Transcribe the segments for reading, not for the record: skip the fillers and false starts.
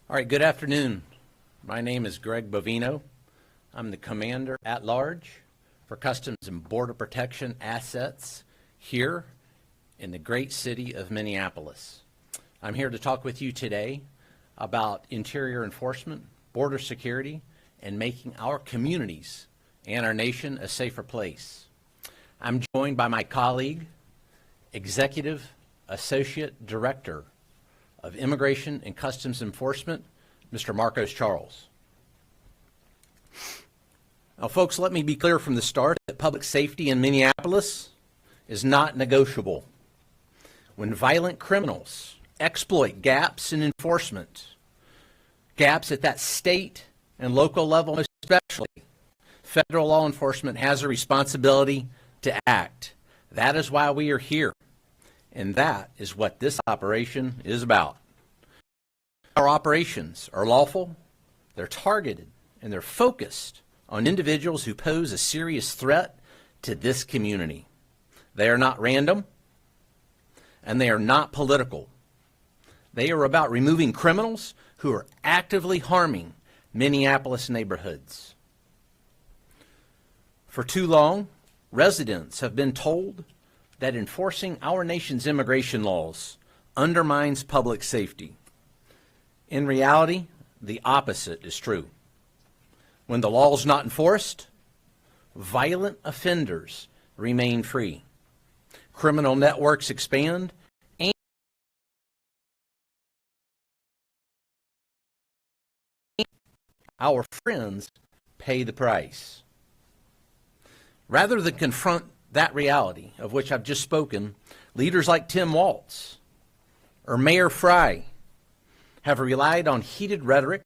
All right, good afternoon. My name is Greg Bovino. I'm the Commander at Large for Customs and Border Protection Assets here in the great city of Minneapolis. I'm here to talk with you today about interior enforcement, border security, and making our communities and our nation a safer place. I'm joined by my colleague, Executive Associate Director of Immigration and Customs Enforcement, Mr. Marcos Charles. Now, folks, let me be clear from the start that public safety in Minneapolis is not negotiable. When violent criminals exploit gaps in enforcement, gaps at that state and local level especially, federal law enforcement has a responsibility to act. That is why we are here. And that is what this operation is about. Our operations are lawful, they're targeted, and they're focused on individuals who pose a serious threat to this community. They are not random, and they are not political. They are about removing criminals who are actively harming Minneapolis neighborhoods. For too long, residents have been told that enforcing our nation's immigration laws undermines public safety. In reality, the opposite is true. When the law is not enforced, violent offenders remain free. Criminal networks expand, and our friends pay the price. Rather than confront that reality of which I've just spoken, leaders like Tim Walz or Mayor Fry have relied on heated rhetoric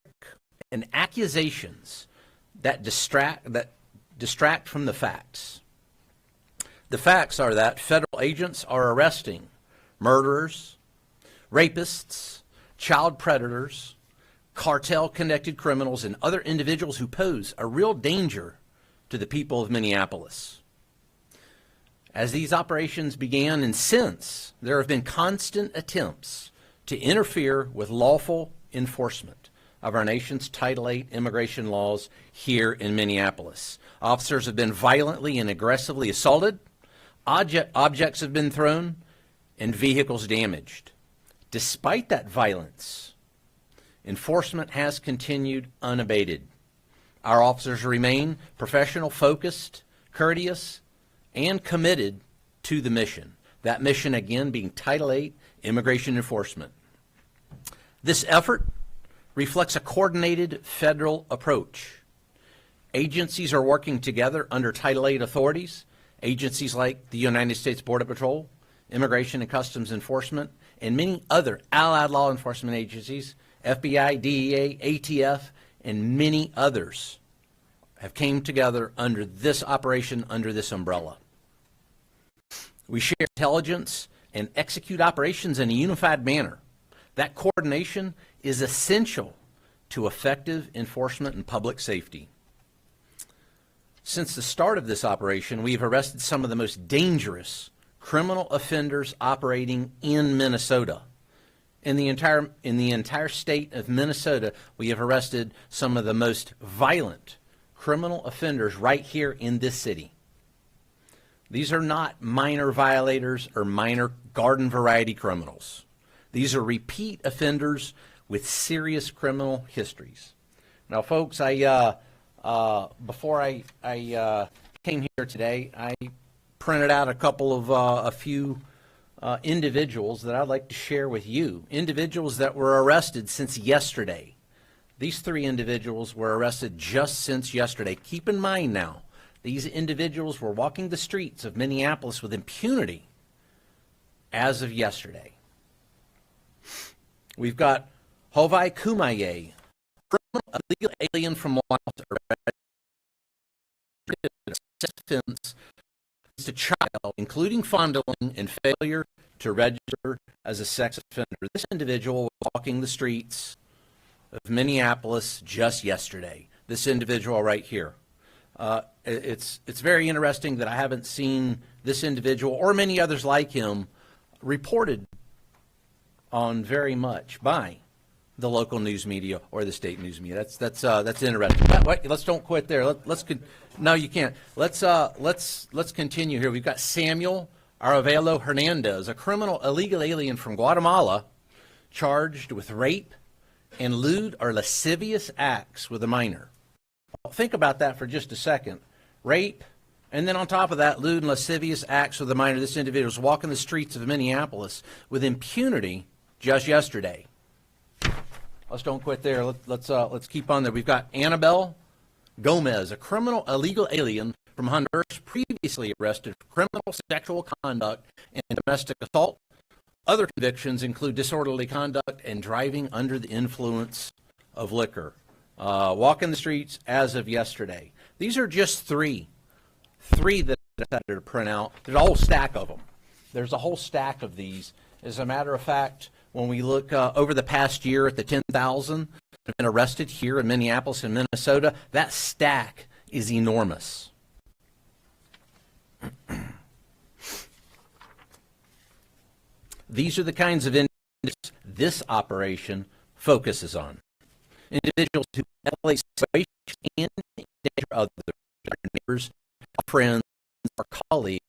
and accusations that distract from the facts. The facts are that federal agents are arresting murderers, rapists, child predators, cartel-connected criminals, and other individuals who pose a real danger to the people of Minneapolis. As these operations began and since, there have been constant attempts to interfere with lawful enforcement of our nation's Title VIII immigration laws here in Minneapolis. Officers have been violently and aggressively assaulted, objects have been thrown, and vehicles damaged. Despite that violence, enforcement has continued unabated. Our officers remain professional, focused, courteous, and committed to the mission. That mission, again, being Title VIII immigration enforcement. This effort reflects a coordinated federal approach. Agencies are working together under Title VIII authorities. Agencies like the United States Border Patrol, Immigration and Customs Enforcement, and many other allied law enforcement agencies, FBI, DEA, ATF, and many others have came together under this operation, under this umbrella. We share intelligence and execute operations in a unified manner. That coordination is essential to effective enforcement and public safety. Since the start of this operation, we have arrested some of the most dangerous criminal offenders operating in Minnesota. In the entire state of Minnesota, we have arrested some of the most violent criminal offenders right here in this city. These are not minor violators or minor garden variety criminals. These are repeat offenders with serious criminal histories. Now, folks, before I came here today, I printed out a few individuals that I'd like to share with you. Individuals that were arrested since yesterday. These three individuals were arrested just since yesterday. Keep in mind now, these individuals were walking the streets of Minneapolis with impunity as of yesterday. We've got Hovai Kumaye, a legal alien from Malta, offense to child, including fondling and failure to register as a sex offender. This individual was walking the streets of Minneapolis just yesterday. This individual right here. It's very interesting that I haven't seen this individual or many others like him reported on very much by the local news media or the state news media. That's interesting. Wait, let's don't quit there. No, you can't. Let's continue here. We've got Samuel Aravelo Hernandez, a criminal illegal alien from Guatemala, charged with rape and lewd or lascivious acts with a minor. Think about that for just a second. Rape, and then on top of that, lewd and lascivious acts with a minor. This individual was walking the streets of Minneapolis with impunity just yesterday. Let's don't quit there. Let's keep on there. We've got Annabelle Gomez, a criminal illegal alien from Honduras, previously arrested for criminal sexual conduct and domestic assault. Other convictions include disorderly conduct and driving under the influence of liquor. Walking the streets as of yesterday. These are just three that I decided to print out. There's a whole stack of them. There's a whole stack of these. As a matter of fact, when we look over the past year at the 10,000 that have been arrested here in Minneapolis and Minnesota, that stack is enormous. These are the kinds of individuals this operation focuses on. Individuals who violate situations and endanger others, their neighbors, friends, or colleagues,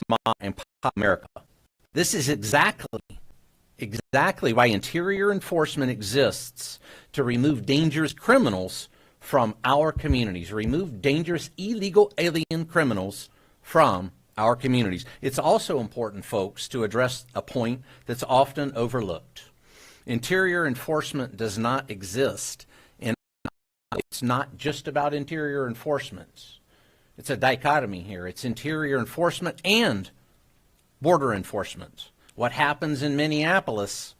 Mom and Pop America. This is exactly why interior enforcement exists, to remove dangerous criminals from our communities, remove dangerous illegal alien criminals from our communities. It's also important, folks, to address a point that's often overlooked. Interior enforcement does not exist, and it's not just about interior enforcement. It's a dichotomy here. It's interior enforcement and border enforcement. What happens in Minneapolis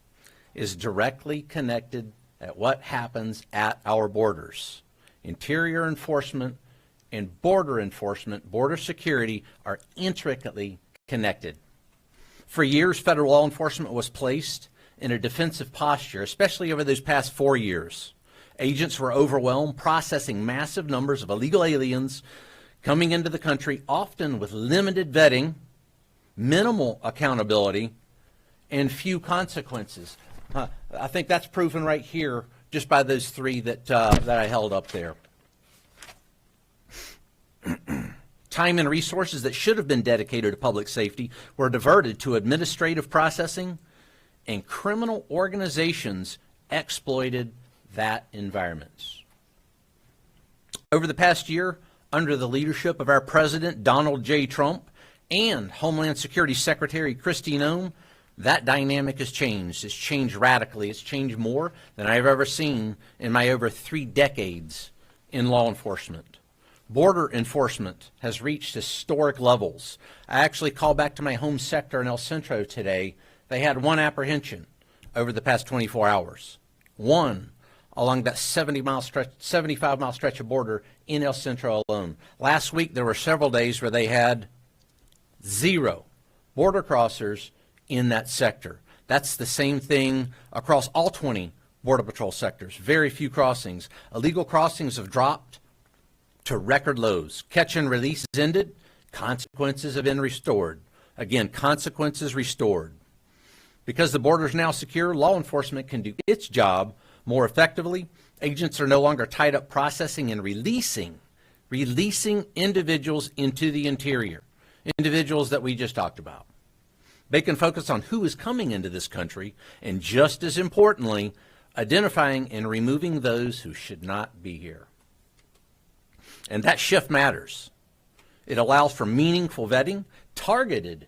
is directly connected at what happens at our borders. Interior enforcement and border enforcement, border security, are intricately connected. For years, federal law enforcement was placed in a defensive posture, especially over those past 4 years. Agents were overwhelmed, processing massive numbers of illegal aliens coming into the country, often with limited vetting, minimal accountability, and few consequences. I think that's proven right here just by those three that I held up there. Time and resources that should have been dedicated to public safety were diverted to administrative processing, and criminal organizations exploited that environment. Over the past year, under the leadership of our President, Donald J. Trump, and Homeland Security Secretary Kristi Noem, that dynamic has changed. It's changed radically. It's changed more than I've ever seen in my over 3 decades in law enforcement. Border enforcement has reached historic levels. I actually called back to my home sector in El Centro today. They had 1 apprehension over the past 24 hours. 1 along that 75-mile stretch of border in El Centro alone. Last week, there were several days where they had 0 border crossers in that sector. That's the same thing across all 20 Border Patrol sectors. Very few crossings. Illegal crossings have dropped to record lows. Catch and release is ended. Consequences have been restored. Again, consequences restored. Because the border is now secure, law enforcement can do its job more effectively. Agents are no longer tied up processing and releasing individuals into the interior, individuals that we just talked about. They can focus on who is coming into this country, and just as importantly, identifying and removing those who should not be here. And that shift matters. It allows for meaningful vetting, targeted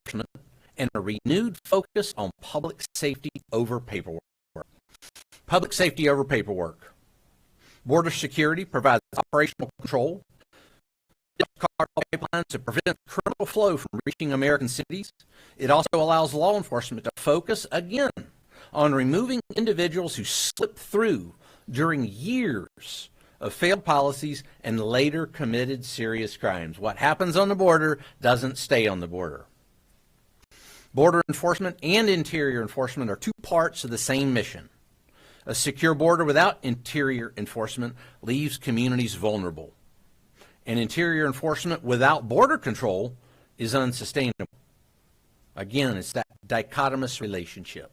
enforcement, and a renewed focus on public safety over paperwork. Public safety over paperwork. Border security provides operational control, pipelines to prevent criminal flow from reaching American cities. It also allows law enforcement to focus again on removing individuals who slip through during years of failed policies and later committed serious crimes. What happens on the border doesn't stay on the border. Border enforcement and interior enforcement are 2 parts of the same mission. A secure border without interior enforcement leaves communities vulnerable. And interior enforcement without border control is unsustainable. Again, it's that dichotomous relationship.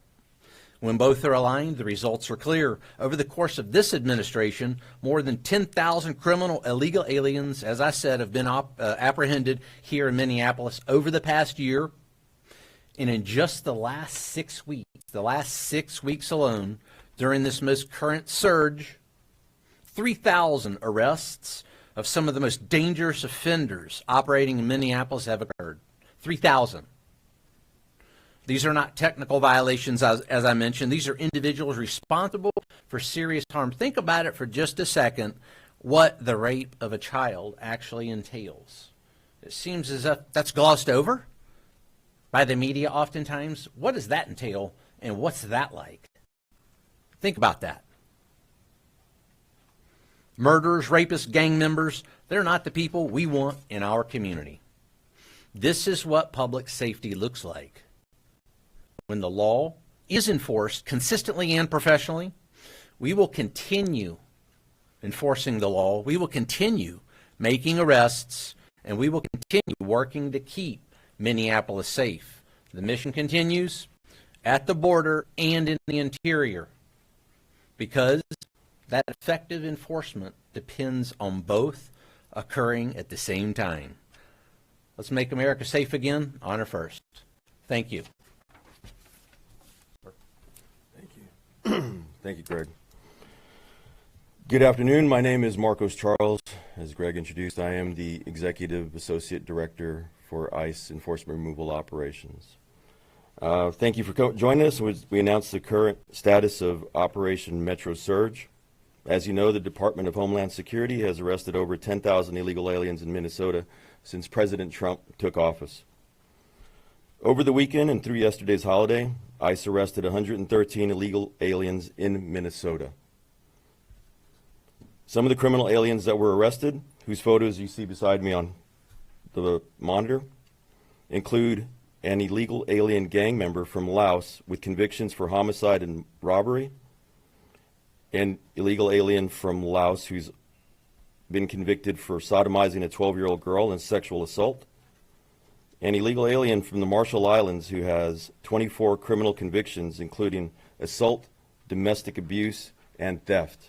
When both are aligned, the results are clear. Over the course of this administration, more than 10,000 criminal illegal aliens, as I said, have been apprehended here in Minneapolis over the past year. And in just the last 6 weeks alone, during this most current surge, 3,000 arrests of some of the most dangerous offenders operating in Minneapolis have occurred. 3,000. These are not technical violations, as I mentioned. These are individuals responsible for serious harm. Think about it for just a second, what the rape of a child actually entails. It seems as if that's glossed over by the media oftentimes. What does that entail, and what's that like? Think about that. Murderers, rapists, gang members, they're not the people we want in our community. This is what public safety looks like when the law is enforced consistently and professionally. We will continue enforcing the law. We will continue making arrests, and we will continue working to keep Minneapolis safe. The mission continues at the border and in the interior, because that effective enforcement depends on both occurring at the same time. Let's make America safe again. Honor first. Thank you. Thank you. Thank you, Greg. Good afternoon. My name is Marcos Charles. As Greg introduced, I am the Executive Associate Director for ICE Enforcement Removal Operations. Thank you for joining us. We announced the current status of Operation Metro Surge. As you know, the Department of Homeland Security has arrested over 10,000 illegal aliens in Minnesota since President Trump took office. Over the weekend and through yesterday's holiday, ICE arrested 113 illegal aliens in Minnesota. Some of the criminal aliens that were arrested, whose photos you see beside me on the monitor, include an illegal alien gang member from Laos with convictions for homicide and robbery, an illegal alien from Laos who's been convicted for sodomizing a 12-year-old girl and sexual assault, an illegal alien from the Marshall Islands who has 24 criminal convictions, including assault, domestic abuse, and theft.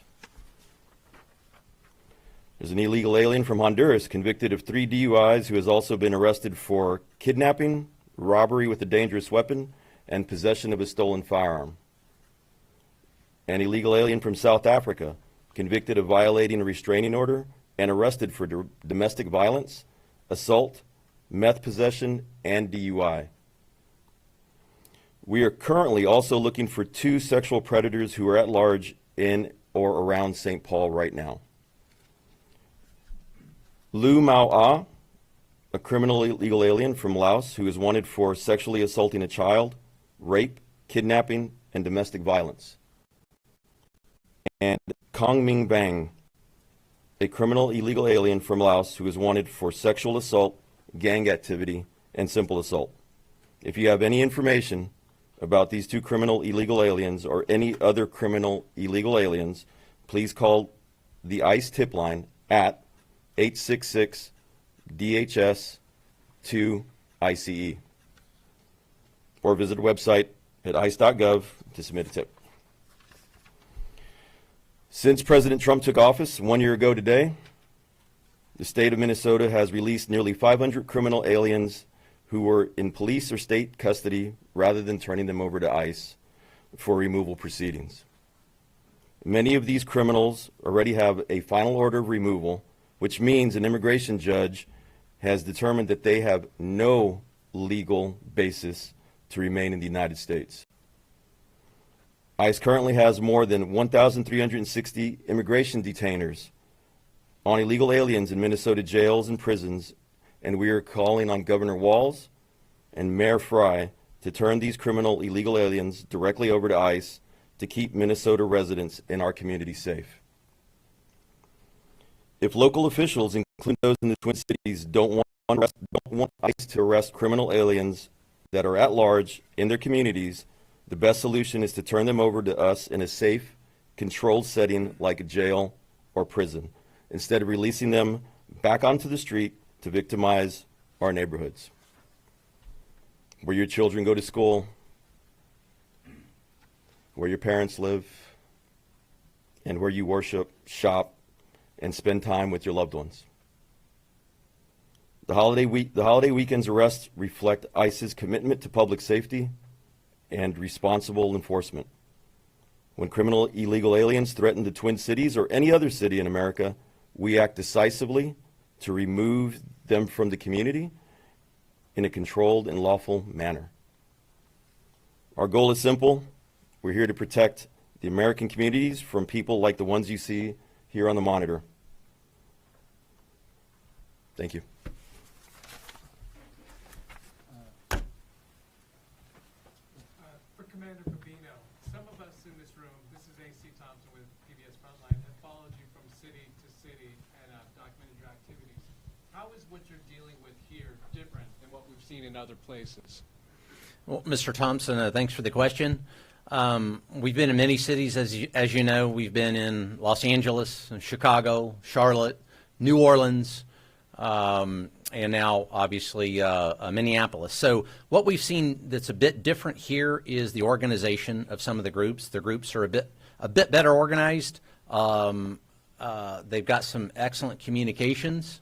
There's an illegal alien from Honduras convicted of 3 DUIs who has also been arrested for kidnapping, robbery with a dangerous weapon, and possession of a stolen firearm. An illegal alien from South Africa convicted of violating a restraining order and arrested for domestic violence, assault, meth possession, and DUI. We are currently also looking for 2 sexual predators who are at large in or around St. Paul right now. Lu Mao Ah, a criminal illegal alien from Laos who is wanted for sexually assaulting a child, rape, kidnapping, and domestic violence. And Kong Ming Bang, a criminal illegal alien from Laos who is wanted for sexual assault, gang activity, and simple assault. If you have any information about these 2 criminal illegal aliens or any other criminal illegal aliens, please call the ICE tip line at 866 DHS 2 ICE or visit the website at ice.gov to submit a tip. Since President Trump took office 1 year ago today, the state of Minnesota has released nearly 500 criminal aliens who were in police or state custody rather than turning them over to ICE for removal proceedings. Many of these criminals already have a final order of removal, which means an immigration judge has determined that they have no legal basis to remain in the United States. ICE currently has more than 1,360 immigration detainers on illegal aliens in Minnesota jails and prisons, and we are calling on Governor Walz and Mayor Fry to turn these criminal illegal aliens directly over to ICE to keep Minnesota residents in our community safe. If local officials, including those in the Twin Cities, don't want ICE to arrest criminal aliens that are at large in their communities, the best solution is to turn them over to us in a safe, controlled setting like a jail or prison, instead of releasing them back onto the street to victimize our neighborhoods, where your children go to school, where your parents live, and where you worship, shop, and spend time with your loved ones. The holiday weekend's arrests reflect ICE's commitment to public safety and responsible enforcement. When criminal illegal aliens threaten the Twin Cities or any other city in America, we act decisively to remove them from the community in a controlled and lawful manner. Our goal is simple. We're here to protect the American communities from people like the ones you see here on the monitor. Thank you. For Commander Bovino, some of us in this room, this is A.C. Thompson with PBS Frontline, have followed you from city to city and documented your activities. How is what you're dealing with here different than what we've seen in other places? Well, Mr. Thompson, thanks for the question. We've been in many cities, as you know. We've been in Los Angeles, Chicago, Charlotte, New Orleans, and now, obviously, Minneapolis. So what we've seen that's a bit different here is the organization of some of the groups. The groups are a bit better organized. They've got some excellent communications,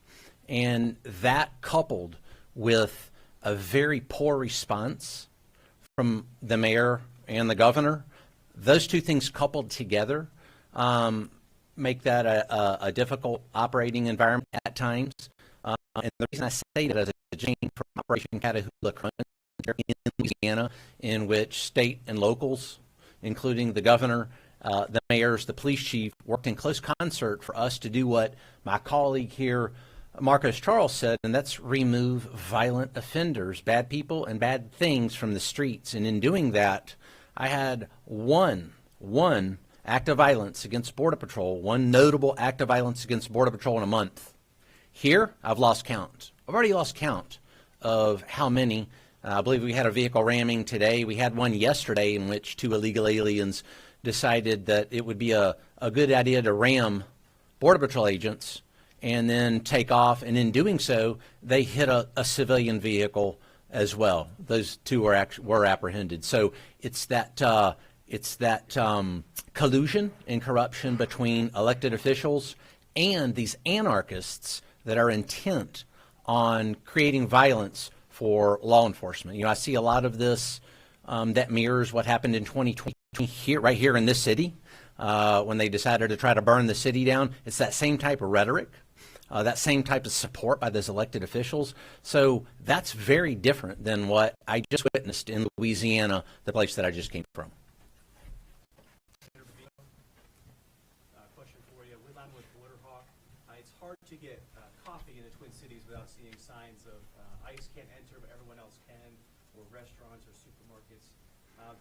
and that coupled with a very poor response from the mayor and the governor, those two things coupled together make that a difficult operating environment at times. And the reason I say that as a chain from Operation Catahoula Crunch in Louisiana, in which state and locals, including the governor, the mayors, the police chief, worked in close concert for us to do what my colleague here, Marcos Charles, said, and that's remove violent offenders, bad people and bad things from the streets. And in doing that, I had one act of violence against Border Patrol, one notable act of violence against Border Patrol in a month. Here, I've lost count. I've already lost count of how many. I believe we had a vehicle ramming today. We had one yesterday in which two illegal aliens decided that it would be a good idea to ram Border Patrol agents and then take off. And in doing so, they hit a civilian vehicle as well. Those two were apprehended. So it's that collusion and corruption between elected officials and these anarchists that are intent on creating violence for law enforcement. You know, I see a lot of this that mirrors what happened in 2020 right here in this city when they decided to try to burn the city down. It's that same type of rhetoric, that same type of support by those elected officials. So that's very different than what I just witnessed in Louisiana, the place that I just came from. Question for you. I'm with Borderhawk. It's hard to get coffee in the Twin Cities without seeing signs of ICE can't enter, but everyone else can, or restaurants or supermarkets.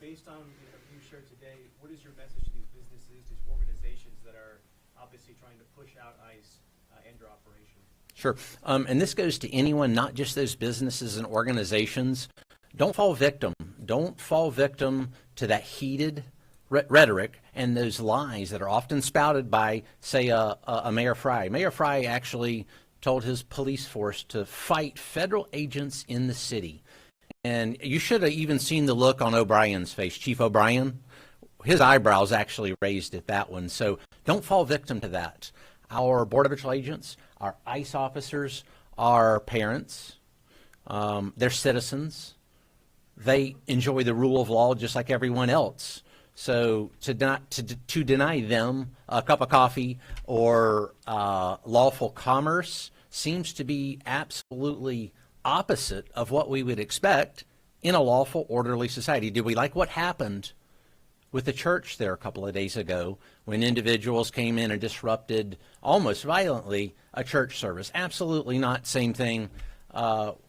Based on the you shared today, what is your message to these businesses, these organizations that are obviously trying to push out ICE and your operation? Sure. And this goes to anyone, not just those businesses and organizations. Don't fall victim. Don't fall victim to that heated rhetoric and those lies that are often spouted by, say, a Mayor Fry. Mayor Fry actually told his police force to fight federal agents in the city. And you should have even seen the look on O'Brien's face, Chief O'Brien. His eyebrows actually raised at that one. So don't fall victim to that. Our Border Patrol agents, our ICE officers, our parents, they're citizens. They enjoy the rule of law just like everyone else. So to deny them a cup of coffee or lawful commerce seems to be absolutely opposite of what we would expect in a lawful, orderly society. Did we like what happened with the church there a couple of days ago when individuals came in and disrupted almost violently a church service? Absolutely not. Same thing.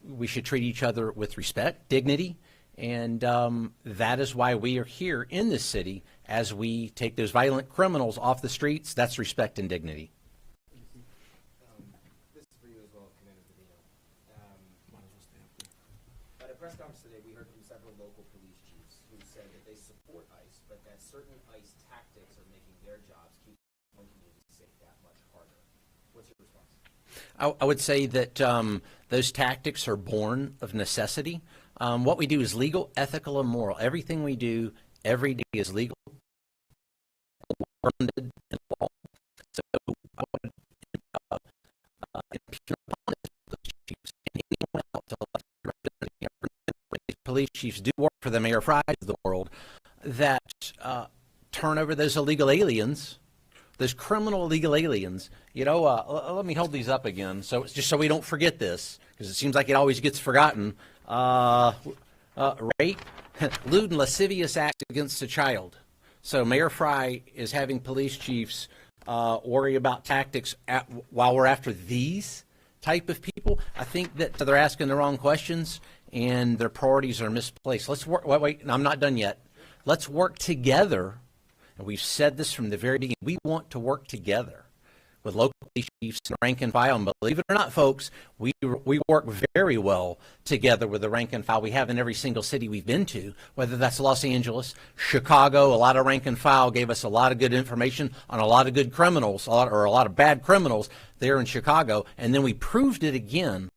We should treat each other with respect, dignity, and that is why we are here in this city as we take those violent criminals off the streets. That's respect and dignity. This is for you as well, Commander Bovino. At a press conference today, we heard from several local police chiefs who said that they support ICE, but that certain ICE tactics are making their jobs keep one community safe that much harder. What's your response? I would say that those tactics are born of necessity. What we do is legal, ethical, and moral. Everything we do every day is legal, grounded in law. So I would impugn upon this police chiefs and anyone else elected representing police chiefs do work for the Mayor Fries of the world that turn over those illegal aliens, those criminal illegal aliens. You know, let me hold these up again, so it's just so we don't forget this, because it seems like it always gets forgotten. Rape, lewd and lascivious acts against a child. So Mayor Fry is having police chiefs worry about tactics while we're after these type of people. I think that they're asking the wrong questions and their priorities are misplaced. Let's work. Wait, I'm not done yet. Let's work together. And we've said this from the very beginning. We want to work together with local police chiefs and rank and file. And believe it or not, folks, we work very well together with the rank and file we have in every single city we've been to, whether that's Los Angeles, Chicago. A lot of rank and file gave us a lot of good information on a lot of good criminals, a lot of bad criminals there in Chicago. And then we proved it again.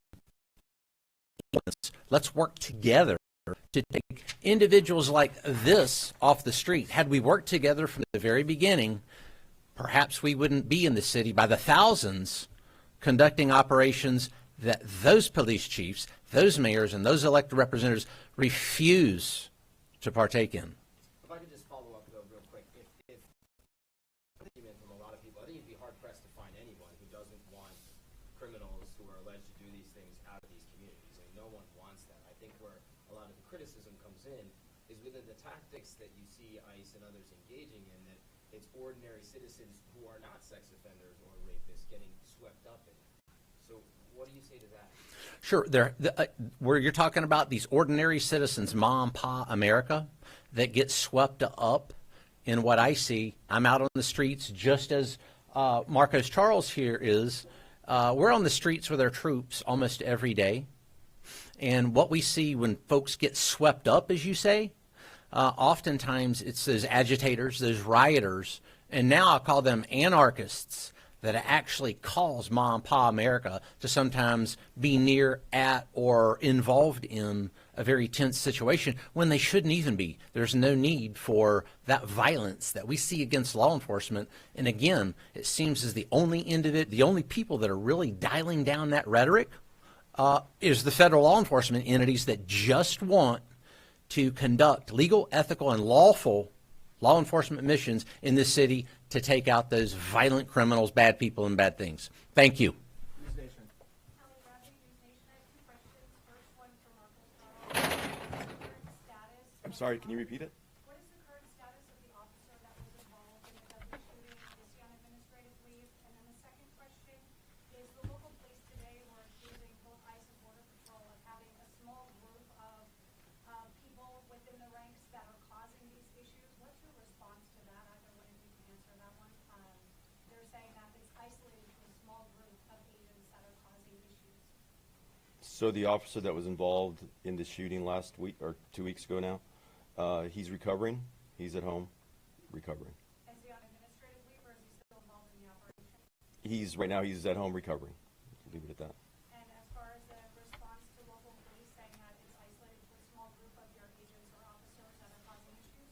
Let's work together to take individuals like this off the street. Had we worked together from the very beginning, perhaps we wouldn't be in the city by the thousands conducting operations that those police chiefs, those mayors, and those elected representatives refuse to partake in. If I could just follow up though real quick, if from a lot of people, I think you'd be hard pressed to find anyone who doesn't want criminals who are alleged to do these things out of these communities. I mean, no one wants that. I think where a lot of the criticism comes in is within the tactics that you see ICE and others engaging in, that it's ordinary citizens who are not sex offenders or rapists getting swept up in it. So what do you say to that? Sure. Where you're talking about these ordinary citizens, mom, pa, America, that get swept up in what I see. I'm out on the streets just as Marcos Charles here is. We're on the streets with our troops almost every day. And what we see when folks get swept up, as you say, oftentimes it's those agitators, those rioters, and now I'll call them anarchists, that actually cause mom, pa, America to sometimes be near, at, or involved in a very tense situation when they shouldn't even be. There's no need for that violence that we see against law enforcement. And again, it seems as the only people that are really dialing down that rhetoric is the federal law enforcement entities that just want to conduct legal, ethical, and lawful law enforcement missions in this city to take out those violent criminals, bad people, and bad things. Thank you. News Nation. Kelly Bradley, News Nation. I have two questions. First one for Marcos Charles. What is the current status? I'm sorry, can you repeat it? What is the current status of the officer that was involved in the deadly shooting? Is he on administrative leave? And then the second question is, the local police today were accusing both ICE and Border Patrol of having a small group of people within the ranks that are causing these issues. What's your response to that? Either way, you can answer that one. They're saying that it's isolated to a small group of agents that are causing issues. So the officer that was involved in the shooting last week, or 2 weeks ago now, he's recovering. He's at home, recovering. Is he on administrative leave or is he still involved in the operation? Right now he's at home recovering. Leave it at that. And as far as the response to local police saying that it's isolated to a small group of your agents or officers that are causing issues?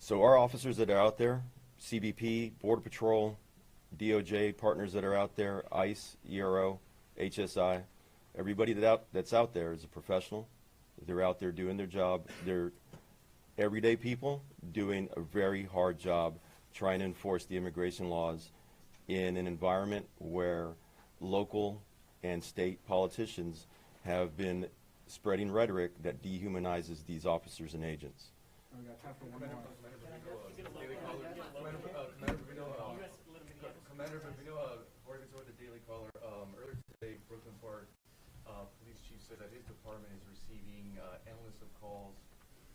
So our officers that are out there, CBP, Border Patrol, DOJ partners that are out there, ICE, ERO, HSI, everybody that's out there is a professional. They're out there doing their job. They're everyday people doing a very hard job trying to enforce the immigration laws in an environment where local and state politicians have been spreading rhetoric that dehumanizes these officers and agents. We got time for one more. Commander Bovino, according to the Daily Caller, earlier today, Brooklyn Park police chief said that his department is receiving endless of calls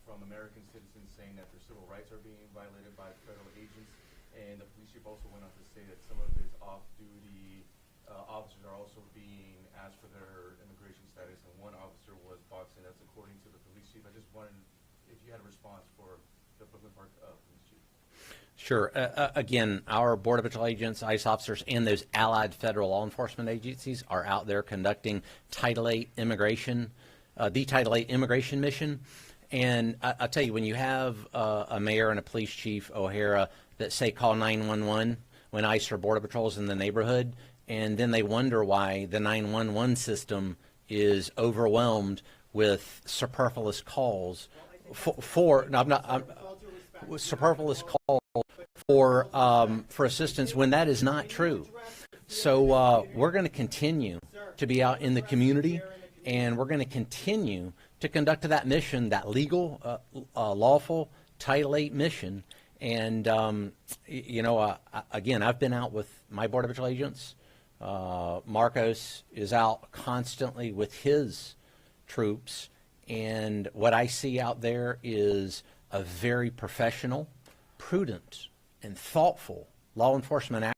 from American citizens saying that their civil rights are being violated by federal agents. And the police chief also went on to say that some of his off-duty officers are also being asked for their immigration status, and one officer was boxing. That's according to the police chief. I just wanted if you had a response for the Brooklyn Park police chief. Sure. Again, our Border Patrol agents, ICE officers, and those allied federal law enforcement agencies are out there conducting Title VIII immigration, the Title VIII immigration mission. And I'll tell you, when you have a mayor and a police chief, O'Hara, that say call 911 when ICE or Border Patrol's in the neighborhood, and then they wonder why the 911 system is overwhelmed with superfluous calls superfluous calls for assistance when that is not true. So we're going to continue to be out in the community, and we're going to continue to conduct that mission, that legal, lawful Title VIII mission. And, again, I've been out with my Border Patrol agents. Marcos is out constantly with his troops. And what I see out there is a very professional, prudent, and thoughtful law enforcement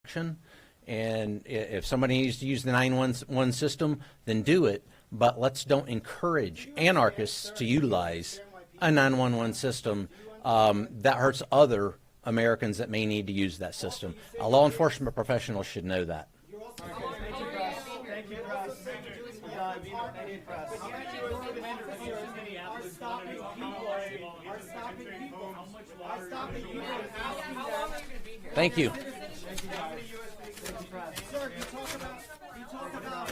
action. And if somebody needs to use the 911 system, then do it. But let's don't encourage anarchists to utilize a 911 system that hurts other Americans that may need to use that system. A law enforcement professional should know that. Thank you, press. Thank you, press. Thank you. Sir, you talk about,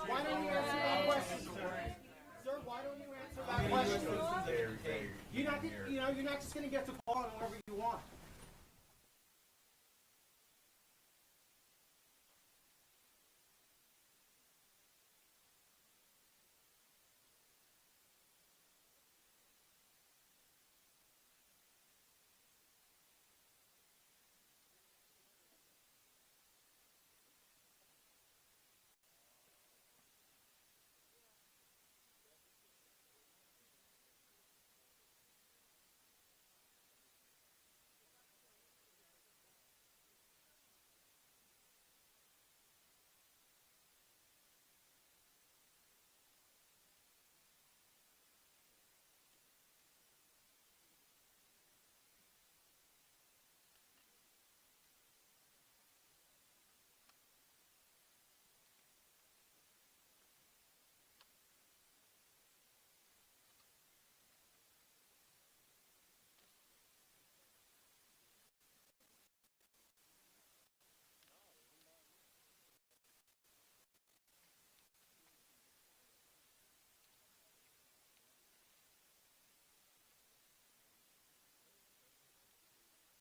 why don't you answer that question, sir? Sir, why don't you answer that question? You're not just gonna get to call on whoever